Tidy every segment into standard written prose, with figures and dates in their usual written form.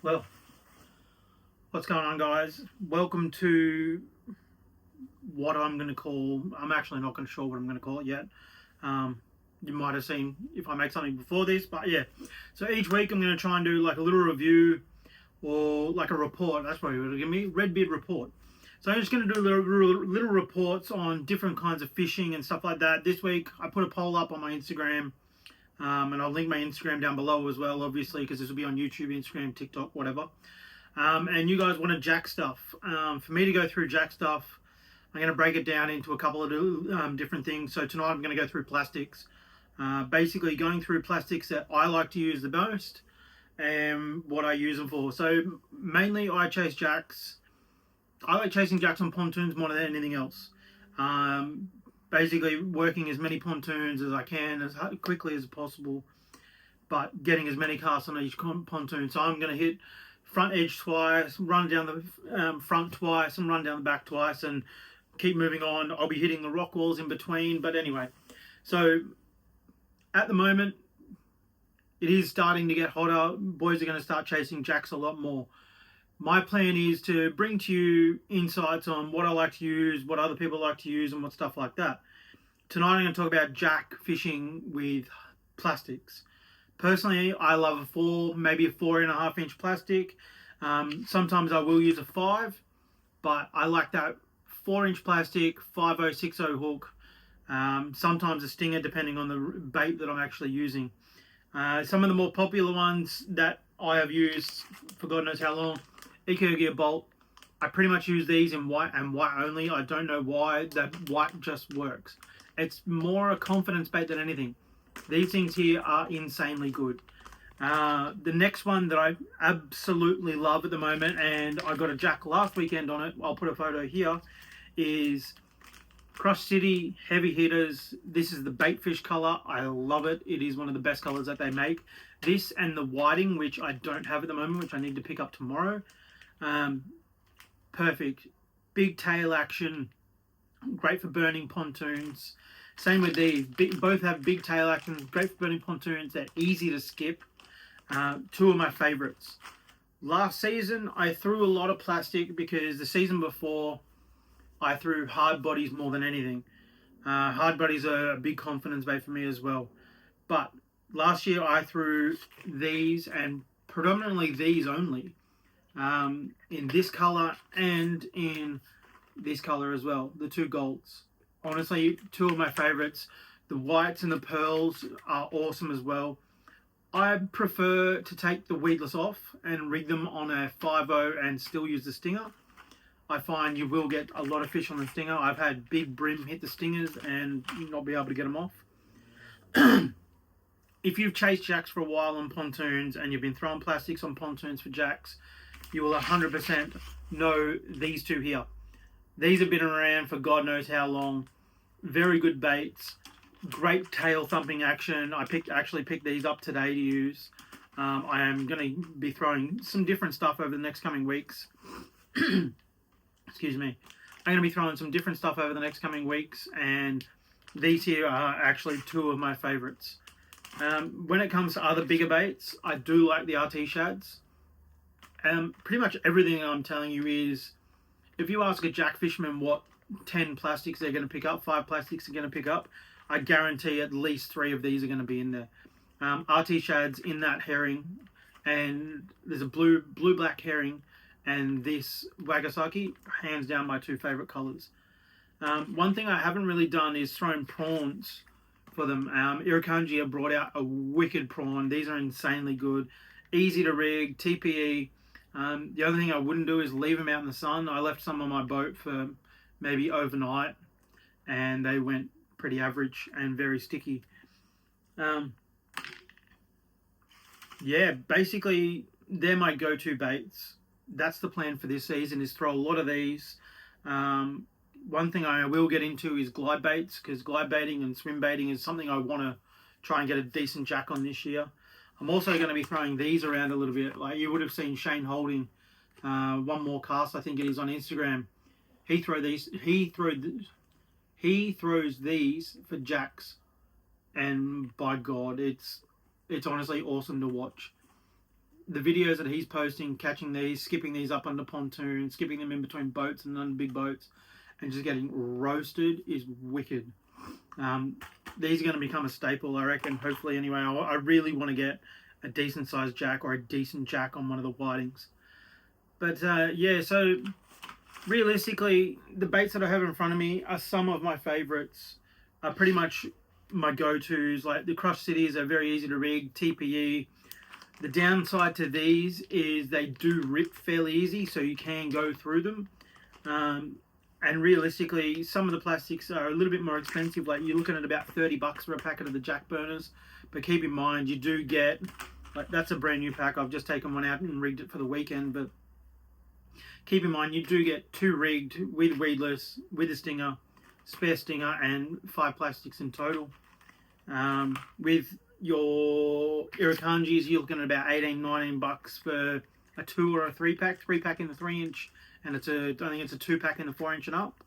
Well, what's going on, guys? Welcome to what I'm going to call, I'm actually not going to sure what I'm going to call it yet. You might have seen if I make something before this, but yeah. So each week I'm going to try and do like a little review or like a report. That's what it will give me, Redbeard Report. So I'm just going to do little reports on different kinds of fishing and stuff like that. This week I put a poll up on my Instagram, and I'll link my Instagram down below as well, obviously, because this will be on YouTube, Instagram, TikTok, whatever. And you guys wanted jack stuff. For me to go through jack stuff, I'm going to break it down into a couple of different things. So tonight I'm going to go through plastics. Basically going through plastics that I like to use the most and what I use them for. So mainly I chase jacks. I like chasing jacks on pontoons more than anything else. Basically working as many pontoons as I can as quickly as possible, but getting as many casts on each pontoon. So I'm going to hit front edge twice, run down the front twice, and run down the back twice, and keep moving on. I'll be hitting the rock walls in between, but anyway. So at the moment, it is starting to get hotter. Boys are going to start chasing jacks a lot more. My plan is to bring to you insights on what I like to use, what other people like to use, and what stuff like that. Tonight I'm going to talk about jack fishing with plastics. Personally, I love a 4, maybe a 4.5 inch plastic. Sometimes I will use a 5, but I like that 4-inch plastic, 5060 hook. Sometimes a stinger, depending on the bait that I'm actually using. Some of the more popular ones that I have used for God knows how long, Eco Gear Bolt. I pretty much use these in white and white only. I don't know why, that white just works. It's more a confidence bait than anything. These things here are insanely good. The next one that I absolutely love at the moment, and I got a jack last weekend on it, I'll put a photo here, is Crush City Heavy Hitters. This is the baitfish color. I love it. It is one of the best colors that they make. This and the whiting, which I don't have at the moment, which I need to pick up tomorrow. Perfect. Big tail action. Great for burning pontoons. Same with these. Both have big tail action. Great for burning pontoons. They're easy to skip. Two of my favorites. Last season, I threw a lot of plastic because the season before, I threw hard bodies more than anything. Hard bodies are a big confidence bait for me as well. But last year I threw these, and predominantly these only, in this color and in this color as well, the two golds. Honestly, two of my favorites. The whites and the pearls are awesome as well. I prefer to take the weedless off and rig them on a 5.0 and still use the stinger. I find you will get a lot of fish on the stinger. I've had big brim hit the stingers and not be able to get them off. If you've chased jacks for a while on pontoons and you've been throwing plastics on pontoons for jacks, you will 100% know these two here. These have been around for God knows how long. Very good baits. Great tail thumping action. I actually picked these up today to use. I am going to be throwing some different stuff over the next coming weeks. Excuse me. I'm going to be throwing some different stuff over the next coming weeks, and these here are actually two of my favorites. When it comes to other bigger baits, I do like the RT shads. Pretty much everything I'm telling you is, if you ask a jack fisherman what 10 plastics they're going to pick up, 5 plastics they're going to pick up, I guarantee at least 3 of these are going to be in there. RT shads in that herring, and there's a blue-black herring, and this Wagasaki, hands down my 2 favorite colors. One thing I haven't really done is thrown prawns for them. Irukandji have brought out a wicked prawn. These are insanely good. Easy to rig, TPE. The other thing I wouldn't do is leave them out in the sun. I left some on my boat for maybe overnight, and they went pretty average and very sticky. Yeah, basically they're my go-to baits. That's the plan for this season, is throw a lot of these. One thing I will get into is glide baits, because glide baiting and swim baiting is something I want to try and get a decent jack on this year. I'm also going to be throwing these around a little bit. Like you would have seen Shane holding one more cast, I think it is, on Instagram. He throws these for jacks, and by God, it's honestly awesome to watch. the videos that he's posting, catching these, skipping these up under pontoons, skipping them in between boats and under big boats, and just getting roasted is wicked. These are going to become a staple, I reckon, hopefully anyway. I really want to get a decent sized jack or a decent jack on one of the whitings. But yeah, so realistically, the baits that I have in front of me are some of my favourites. Are pretty much my go-tos. Like the Crush Cities are very easy to rig, TPE. The downside to these is they do rip fairly easy, so you can go through them. And realistically, some of the plastics are a little bit more expensive. Like you're looking at about $30 for a packet of the jack burners. But keep in mind, you do get, like that's a brand new pack. I've just taken one out and rigged it for the weekend. But keep in mind, you do get 2 rigged with weedless, with a stinger, spare stinger, and 5 plastics in total. With your Irukandjis, you're looking at about $18-19 for a 2 or a 3 pack. 3 pack in the 3-inch, and I think it's a 2 pack in the 4-inch and up.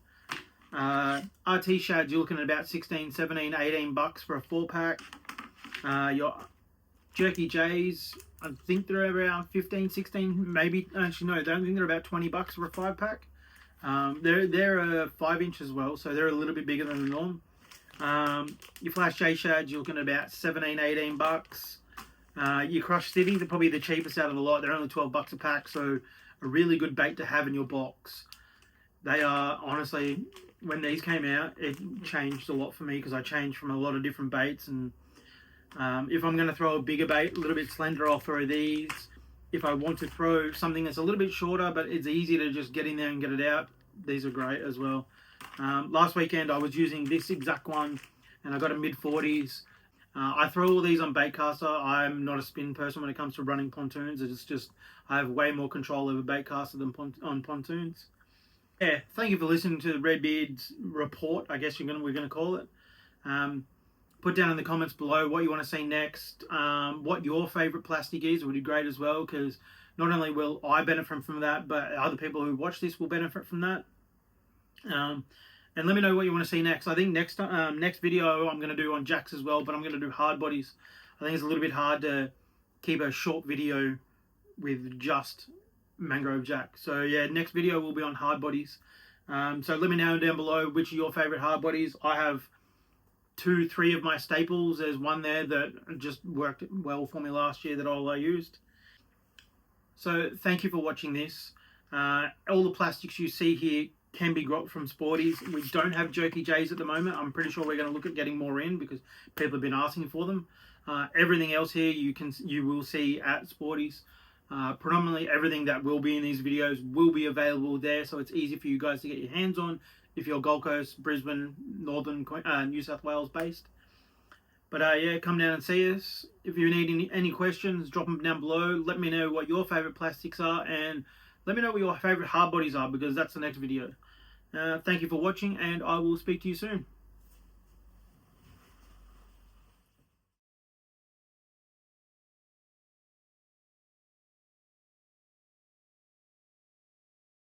RT shads, you're looking at about $16, $17, $18 for a 4 pack. Your Jerky J's, I think they're around 15, 16, maybe. Actually, no, I don't think they're about $20 for a 5 pack. They're 5-inch as well, so they're a little bit bigger than the norm. Your Flash J shads, you're looking at about $17, $18. Your Crush Cities are probably the cheapest out of the lot. They're only $12 a pack, so a really good bait to have in your box. They are, honestly, when these came out, it changed a lot for me because I changed from a lot of different baits. And if I'm going to throw a bigger bait, a little bit slender, I'll throw these. If I want to throw something that's a little bit shorter, but it's easy to just get in there and get it out, these are great as well. Last weekend I was using this exact one and I got a mid-40s. I throw all these on baitcaster. I'm not a spin person when it comes to running pontoons. It's just I have way more control over baitcaster than on pontoons. Yeah, thank you for listening to the Redbeard's report, I guess we're going to call it. Put down in the comments below what you want to see next, what your favourite plastic is. It would be great as well, because not only will I benefit from that, but other people who watch this will benefit from that. And let me know what you want to see next. I think next video I'm going to do on jacks as well, but I'm going to do hard bodies. I think it's a little bit hard to keep a short video with just Mangrove jack. So yeah, next video will be on hard bodies. So let me know down below which are your favourite hard bodies. I have 2, 3 of my staples. There's one there that just worked well for me last year that I used. So thank you for watching this. All the plastics you see here can be got from Sporties. We don't have Jerky J's at the moment. I'm pretty sure we're going to look at getting more in because people have been asking for them. Everything else here you will see at Sporties. Predominantly everything that will be in these videos will be available there, so it's easy for you guys to get your hands on if you're Gold Coast, Brisbane, Northern New South Wales based. But yeah, come down and see us. If you need any questions, drop them down below. Let me know what your favourite plastics are, and let me know what your favourite hard bodies are, because that's the next video. Thank you for watching, and I will speak to you soon.